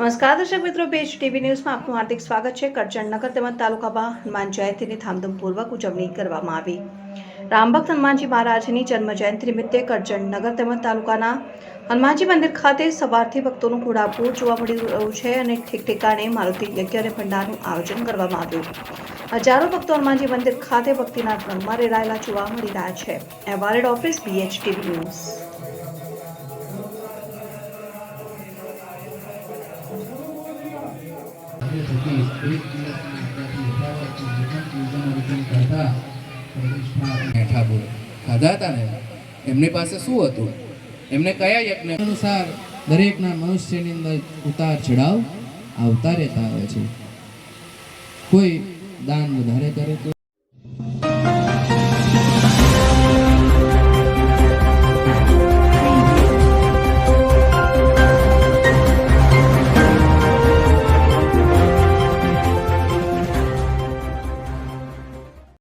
નમસ્કાર દર્શક મિત્રો, પેજ ટીવી ન્યૂઝમાં આપનું હાર્દિક સ્વાગત છે। કરજણ નગર તેમજ તાલુકામાં હનુમાન જયંતીની ધામધૂમપૂર્વક ઉજવણી કરવામાં આવી। રામભક્ત હનુમાનજી મહારાજની જન્મ જયંતિ નિમિત્તે કરજણ નગર તેમજ તાલુકાના હનુમાનજી મંદિર ખાતે સવારથી ભક્તોનું ઘોડાપૂર જોવા મળી રહ્યું છે અને ઠેક ઠેકાણે મારુતિ યજ્ઞ અને ભંડારનું આયોજન કરવામાં આવ્યું। હજારો ભક્તો હનુમાનજી મંદિર ખાતે ભક્તિના રંગમાં રેલાયેલા જોવા મળી રહ્યા છે। અહેવાલ ઓફિસ BH ટીવી ન્યૂઝ। ખાધા હતા ને એમની પાસે શું હતું, એમને કયા યજ્ઞ અનુસાર દરેકના મનુષ્યની અંદર ઉતાર ચઢાવ આવતા રહેતા હોય છે। કોઈ દાન વધારે કરે તો